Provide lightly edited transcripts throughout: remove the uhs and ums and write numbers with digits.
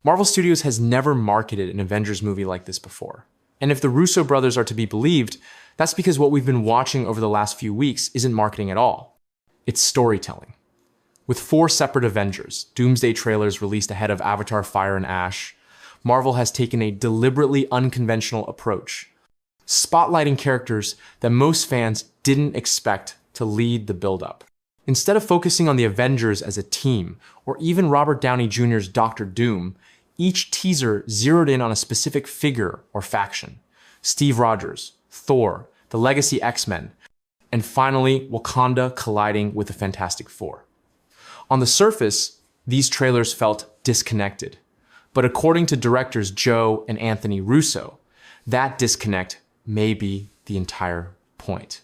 Marvel Studios has never marketed an Avengers movie like this before. And if the Russo brothers are to be believed, that's because what we've been watching over the last few weeks isn't marketing at all. It's storytelling. With 4 separate Avengers, Doomsday trailers released ahead of Avatar: Fire and Ash, Marvel has taken a deliberately unconventional approach, spotlighting characters that most fans didn't expect to lead the build-up. Instead of focusing on the Avengers as a team, or even Robert Downey Jr.'s Doctor Doom, each teaser zeroed in on a specific figure or faction. Steve Rogers, Thor, the Legacy X-Men, and finally, Wakanda colliding with the Fantastic Four. On the surface, these trailers felt disconnected. But according to directors Joe and Anthony Russo, that disconnect may be the entire point.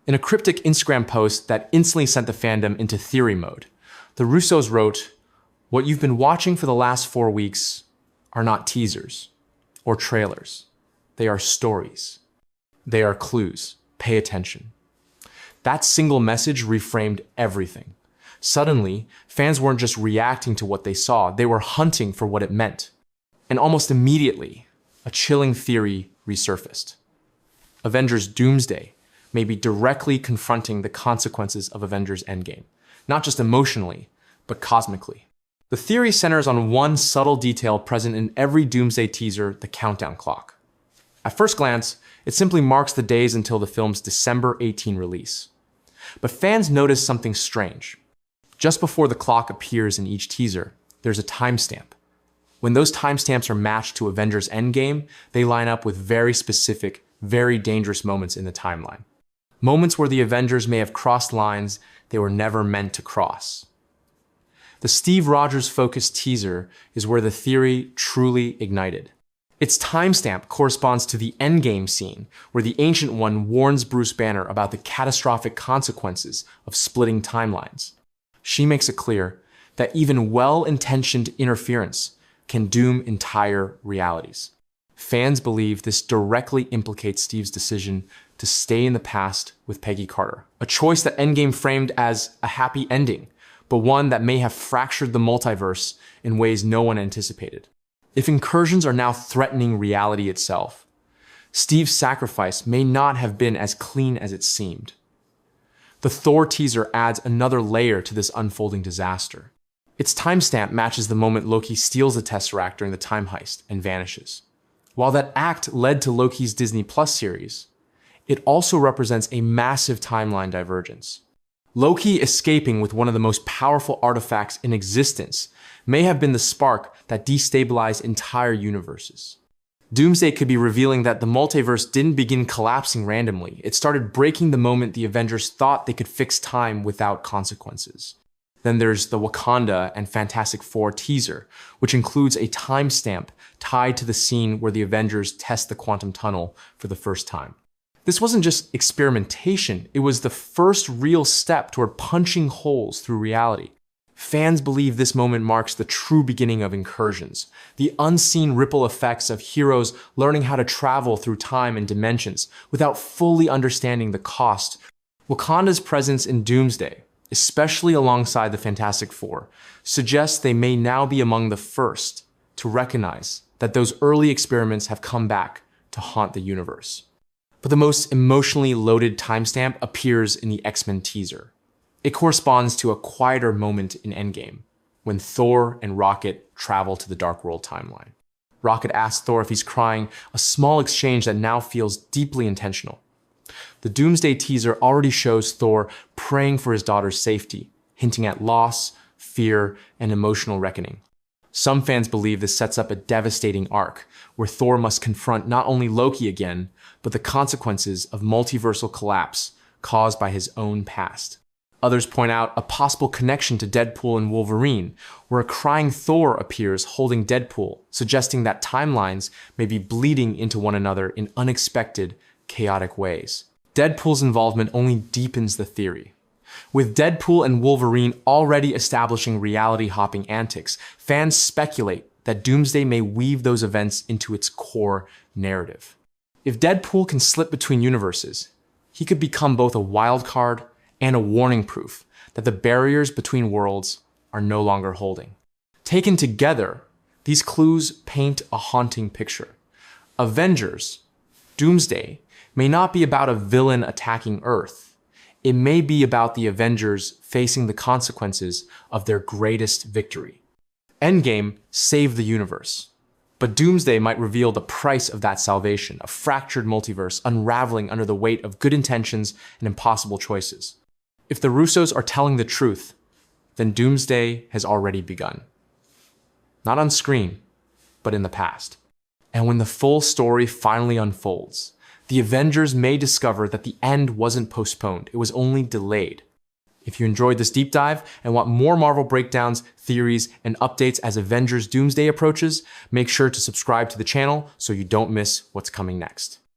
In a cryptic Instagram post that instantly sent the fandom into theory mode, the Russos wrote, "What you've been watching for the last 4 weeks are not teasers or trailers. They are stories. They are clues. Pay attention." That single message reframed everything. Suddenly, fans weren't just reacting to what they saw, they were hunting for what it meant. And almost immediately, a chilling theory resurfaced. Avengers Doomsday may be directly confronting the consequences of Avengers Endgame, not just emotionally, but cosmically. The theory centers on one subtle detail present in every Doomsday teaser, the countdown clock. At first glance, it simply marks the days until the film's December 18 release. But fans notice something strange. Just before the clock appears in each teaser, there's a timestamp. When those timestamps are matched to Avengers Endgame, they line up with very specific, very dangerous moments in the timeline. Moments where the Avengers may have crossed lines they were never meant to cross. The Steve Rogers-focused teaser is where the theory truly ignited. Its timestamp corresponds to the Endgame scene, where the Ancient One warns Bruce Banner about the catastrophic consequences of splitting timelines. She makes it clear that even well-intentioned interference can doom entire realities. Fans believe this directly implicates Steve's decision to stay in the past with Peggy Carter, a choice that Endgame framed as a happy ending, but one that may have fractured the multiverse in ways no one anticipated. If incursions are now threatening reality itself, Steve's sacrifice may not have been as clean as it seemed. The Thor teaser adds another layer to this unfolding disaster. Its timestamp matches the moment Loki steals the Tesseract during the time heist and vanishes. While that act led to Loki's Disney Plus series, it also represents a massive timeline divergence. Loki escaping with one of the most powerful artifacts in existence may have been the spark that destabilized entire universes. Doomsday could be revealing that the multiverse didn't begin collapsing randomly. It started breaking the moment the Avengers thought they could fix time without consequences. Then there's the Wakanda and Fantastic Four teaser, which includes a timestamp tied to the scene where the Avengers test the quantum tunnel for the first time. This wasn't just experimentation, it was the first real step toward punching holes through reality. Fans believe this moment marks the true beginning of incursions, the unseen ripple effects of heroes learning how to travel through time and dimensions without fully understanding the cost. Wakanda's presence in Doomsday, especially alongside the Fantastic Four, suggests they may now be among the first to recognize that those early experiments have come back to haunt the universe. But the most emotionally loaded timestamp appears in the X-Men teaser. It corresponds to a quieter moment in Endgame, when Thor and Rocket travel to the Dark World timeline. Rocket asks Thor if he's crying, a small exchange that now feels deeply intentional. The Doomsday teaser already shows Thor praying for his daughter's safety, hinting at loss, fear, and emotional reckoning. Some fans believe this sets up a devastating arc, where Thor must confront not only Loki again, but the consequences of multiversal collapse caused by his own past. Others point out a possible connection to Deadpool and Wolverine, where a crying Thor appears holding Deadpool, suggesting that timelines may be bleeding into one another in unexpected, chaotic ways. Deadpool's involvement only deepens the theory. With Deadpool and Wolverine already establishing reality-hopping antics, fans speculate that Doomsday may weave those events into its core narrative. If Deadpool can slip between universes, he could become both a wild card and a warning proof that the barriers between worlds are no longer holding. Taken together, These clues paint a haunting picture. Avengers, Doomsday, may not be about a villain attacking Earth. It may be about the Avengers facing the consequences of their greatest victory. Endgame saved the universe, but Doomsday might reveal the price of that salvation, a fractured multiverse unraveling under the weight of good intentions and impossible choices. If the Russos are telling the truth, then Doomsday has already begun. Not on screen, but in the past. And when the full story finally unfolds, the Avengers may discover that the end wasn't postponed, it was only delayed. If you enjoyed this deep dive and want more Marvel breakdowns, theories, and updates as Avengers Doomsday approaches, make sure to subscribe to the channel so you don't miss what's coming next.